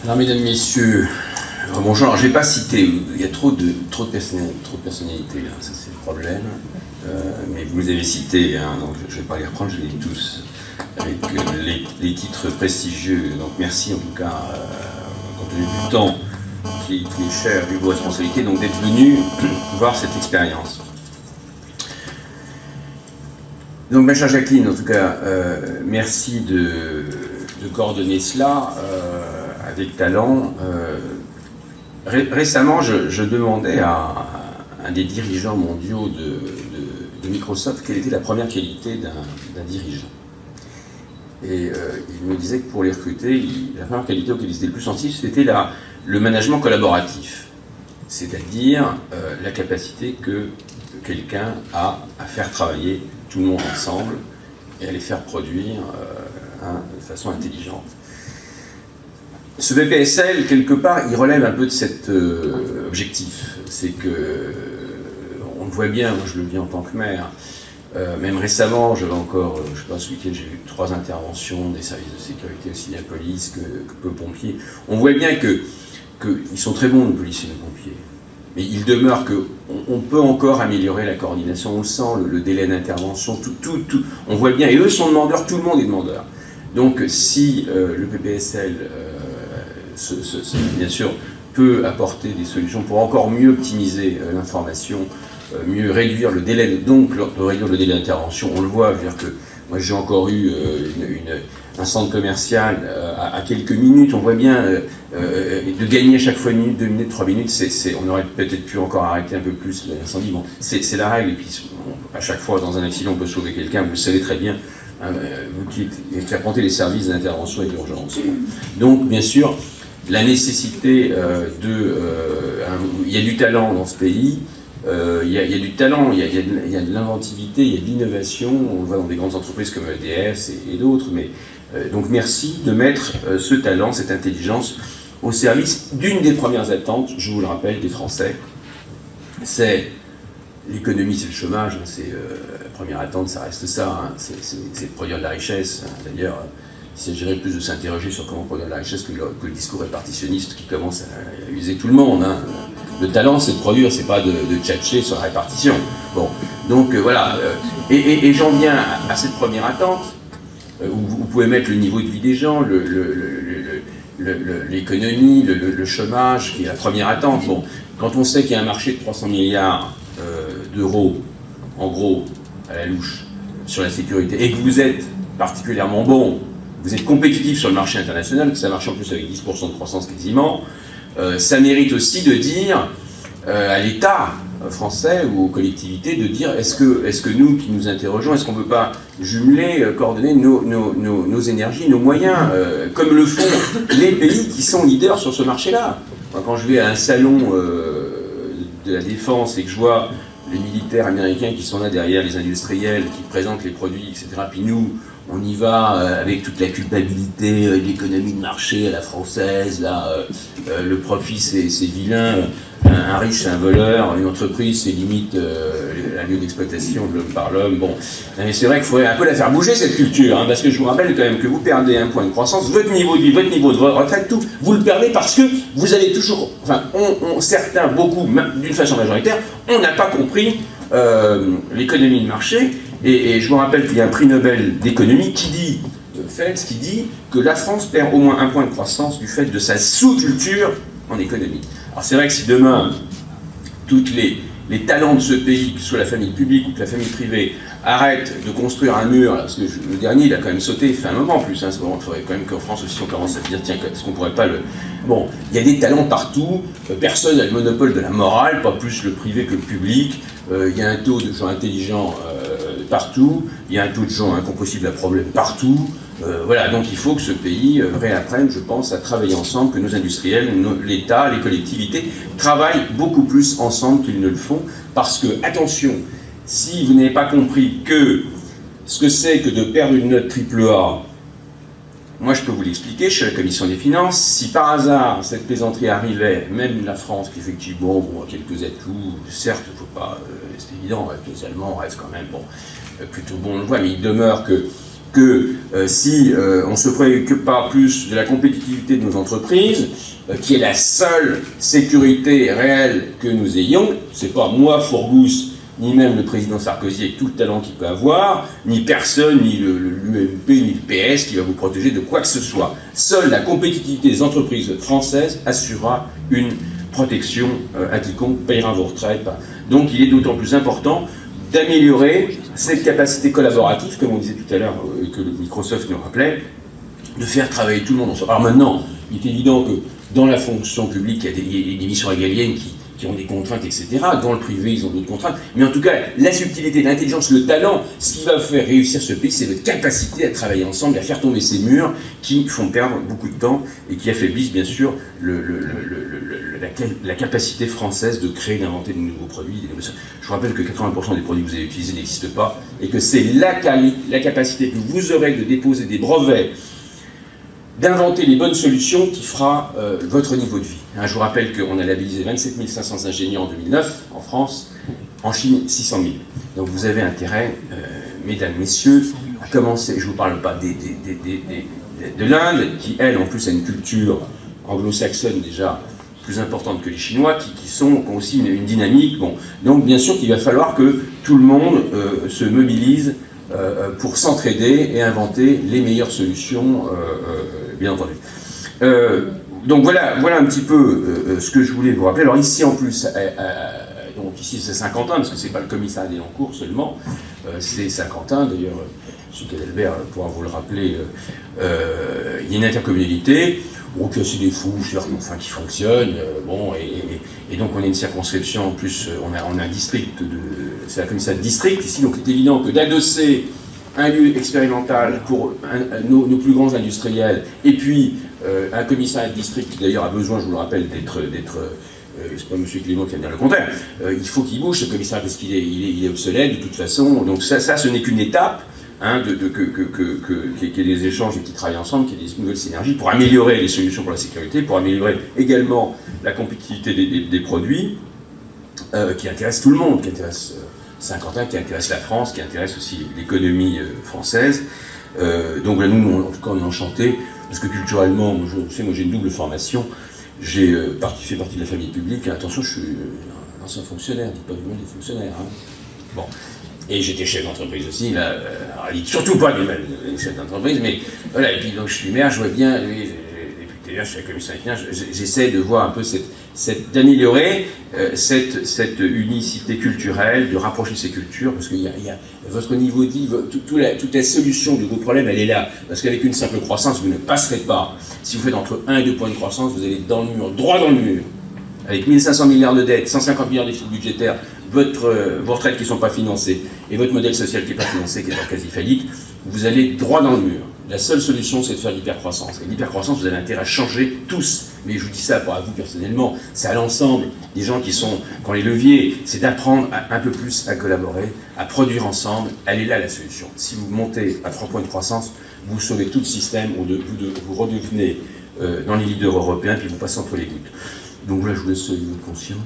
Alors, mesdames, messieurs, bonjour. Alors, je ne vais pas citer, il y a trop de personnalités là, ça c'est le problème. Mais vous les avez cités, hein, donc je ne vais pas les reprendre, je les lis tous, avec les titres prestigieux. Donc merci en tout cas, compte tenu du temps qui est cher, de vos responsabilités, donc d'être venu voir cette expérience. Donc ma chère Jacqueline, en tout cas, merci de coordonner cela avec talent. Récemment, je demandais à un des dirigeants mondiaux de Microsoft quelle était la première qualité d'un dirigeant. Et il me disait que pour les recruter, la première qualité auquel il était le plus sensible, c'était le management collaboratif. C'est-à-dire la capacité que quelqu'un a à faire travailler tout le monde ensemble et à les faire produire de façon intelligente. Ce BPSL, quelque part, il relève un peu de cet objectif. C'est que, on le voit bien, moi je le vis en tant que maire, même récemment, j'avais encore, je sais pas, ce week-end, j'ai eu 3 interventions des services de sécurité, aussi bien police que pompiers. On voit bien qu'ils sont très bons, nos policiers et nos pompiers. Mais il demeure qu'on peut encore améliorer la coordination, on le sent, le délai d'intervention, tout, on voit bien, et eux sont demandeurs, tout le monde est demandeur. Donc si le PPSL, bien sûr, peut apporter des solutions pour encore mieux optimiser l'information, mieux réduire le délai, donc réduire le délai d'intervention, on le voit, je veux dire que moi j'ai encore eu un centre commercial à quelques minutes, on voit bien de gagner à chaque fois 1 minute, 2 minutes, 3 minutes, on aurait peut-être pu encore arrêter un peu plus l'incendie. Bon, c'est la règle, et puis à chaque fois dans un accident on peut sauver quelqu'un, vous le savez très bien, hein, vous qui apprentez les services d'intervention et d'urgence. Donc bien sûr, la nécessité il y a du talent dans ce pays, il y a du talent, il y a de l'inventivité, il y a de l'innovation, on le voit dans des grandes entreprises comme EDF et d'autres, mais donc merci de mettre ce talent, cette intelligence au service d'une des premières attentes, je vous le rappelle, des Français. C'est l'économie, c'est le chômage, hein, la première attente, ça reste ça, hein, c'est de produire de la richesse. Hein. D'ailleurs, il s'agirait plus de s'interroger sur comment produire de la richesse que le discours répartitionniste qui commence à user tout le monde. Hein. Le talent, c'est de produire, c'est pas de tchatcher sur la répartition. Bon, donc voilà. Et j'en viens à cette première attente, où vous pouvez mettre le niveau de vie des gens, l'économie, le chômage, qui est la première attente. Bon, quand on sait qu'il y a un marché de 300 milliards d'euros, en gros, à la louche, sur la sécurité, et que vous êtes particulièrement bon, vous êtes compétitif sur le marché international, que ça marche en plus avec 10% de croissance quasiment, ça mérite aussi de dire à l'État français ou aux collectivités de dire est-ce que nous qui nous interrogeons, est-ce qu'on ne peut pas jumeler, coordonner nos énergies, nos moyens, comme le font les pays qui sont leaders sur ce marché-là. Quand je vais à un salon de la défense et que je vois les militaires américains qui sont là derrière les industriels, qui présentent les produits, etc., puis nous, on y va avec toute la culpabilité, l'économie de marché à la française, là, le profit c'est vilain, un riche c'est un voleur, une entreprise c'est limite un lieu d'exploitation de l'homme par l'homme. Bon, mais c'est vrai qu'il faudrait un peu la faire bouger cette culture, hein, parce que je vous rappelle quand même que vous perdez un point de croissance, votre niveau de vie, votre niveau de retraite, tout, vous le perdez parce que vous avez toujours, enfin, certains, beaucoup, d'une façon majoritaire, on n'a pas compris l'économie de marché. Et je vous rappelle qu'il y a un prix Nobel d'économie qui dit, Fels, qui dit que la France perd au moins 1 point de croissance du fait de sa sous-culture en économie. Alors c'est vrai que si demain, tous les talents de ce pays, que ce soit la famille publique ou que la famille privée, arrêtent de construire un mur, là, parce que le dernier il a quand même sauté, il fait un moment en plus, hein, il faudrait quand même qu'en France aussi on commence à se dire, tiens, est-ce qu'on pourrait pas le... Bon, il y a des talents partout, personne n'a le monopole de la morale, pas plus le privé que le public, il y a un taux de gens intelligents partout, il y a un taux de gens incompressibles à problème partout, voilà, donc il faut que ce pays réapprenne, je pense, à travailler ensemble, que nos industriels, l'État, les collectivités travaillent beaucoup plus ensemble qu'ils ne le font, parce que, attention, si vous n'avez pas compris que ce que c'est que de perdre une note AAA, moi je peux vous l'expliquer, je suis à la commission des finances, si par hasard cette plaisanterie arrivait, même la France qui effectivement a quelques atouts, certes, il ne faut pas, c'est évident, les Allemands restent quand même bon, plutôt bons, on le voit, mais il demeure que que si on ne se préoccupe pas plus de la compétitivité de nos entreprises, qui est la seule sécurité réelle que nous ayons, c'est pas moi, Fourgousse, ni même le président Sarkozy avec tout le talent qu'il peut avoir, ni personne, ni l'UMP, ni le PS qui va vous protéger de quoi que ce soit. Seule la compétitivité des entreprises françaises assurera une protection à quiconque payera vos retraites. Donc il est d'autant plus important d'améliorer cette capacité collaborative, comme on disait tout à l'heure, que Microsoft nous rappelait, de faire travailler tout le monde ensemble. Alors maintenant, il est évident que dans la fonction publique, il y a des missions régaliennes qui ont des contraintes, etc. Dans le privé, ils ont d'autres contraintes. Mais en tout cas, la subtilité, l'intelligence, le talent, ce qui va faire réussir ce pays, c'est votre capacité à travailler ensemble, à faire tomber ces murs qui font perdre beaucoup de temps et qui affaiblissent, bien sûr, la capacité française de créer, d'inventer de nouveaux produits. Je vous rappelle que 80% des produits que vous avez utilisés n'existent pas et que c'est la capacité que vous aurez de déposer des brevets, d'inventer les bonnes solutions qui fera votre niveau de vie. Je vous rappelle qu'on a labellisé 27 500 ingénieurs en 2009 en France, en Chine 600 000. Donc vous avez intérêt, mesdames, messieurs, à commencer, je ne vous parle pas de l'Inde, qui elle en plus a une culture anglo-saxonne déjà plus importante que les Chinois, qui ont aussi une dynamique. Bon. Donc bien sûr qu'il va falloir que tout le monde se mobilise pour s'entraider et inventer les meilleures solutions, bien entendu. Donc voilà un petit peu ce que je voulais vous rappeler. Alors ici en plus, donc ici c'est Saint-Quentin, parce que c'est pas le commissariat des Lencourt seulement, c'est Saint-Quentin, d'ailleurs, M. Cadalbert pourra vous le rappeler, il y a une intercommunalité, donc c'est des fous, enfin, qui fonctionnent, bon, et donc on a une circonscription, en plus on a un district, c'est la commissariat de district ici, donc il est évident que d'adosser un lieu expérimental pour nos plus grands industriels, et puis un commissariat de district qui d'ailleurs a besoin, je vous le rappelle, c'est pas M. Clément qui va dire le contraire, il faut qu'il bouge ce commissariat parce qu'il est obsolète de toute façon, donc ça ce n'est qu'une étape, qu'il y ait des échanges et qui travaillent ensemble, qu'il y ait des nouvelles synergies pour améliorer les solutions pour la sécurité, pour améliorer également la compétitivité des produits, qui intéressent tout le monde, qui intéressent Saint-Quentin, qui intéresse la France, qui intéresse aussi l'économie française. Donc là, nous, en tout cas, on est enchantés, parce que culturellement, moi j'ai une double formation, j'ai fait partie de la famille publique, et attention, je suis un ancien fonctionnaire, dites pas du monde des fonctionnaires. Bon. Et j'étais chef d'entreprise aussi, là, surtout pas du mal chef d'entreprise, mais voilà, et puis donc je suis maire, je vois bien, député, je suis à la commission des finances, j'essaie de voir un peu d'améliorer cette unicité culturelle, de rapprocher ces cultures, parce qu'il y a votre niveau de vie, toute la solution de vos problèmes, elle est là. Parce qu'avec une simple croissance, vous ne passerez pas. Si vous faites entre 1 et 2 points de croissance, vous allez dans le mur, droit dans le mur. Avec 1500 milliards de dettes, 150 milliards de déficit budgétaire, vos retraites qui ne sont pas financées, et votre modèle social qui n'est pas financé, qui est quasi faillique, vous allez droit dans le mur. La seule solution, c'est de faire l'hypercroissance. Et l'hypercroissance, vous avez intérêt à changer tous. Mais je vous dis ça pas à vous personnellement, c'est à l'ensemble des gens qui ont les leviers. C'est d'apprendre un peu plus à collaborer, à produire ensemble. Elle est là la solution. Si vous montez à 3 points de croissance, vous sauvez tout le système, vous redevenez dans les leaders européens, puis vous passez entre les gouttes. Donc là, je vous laisse votre conscience.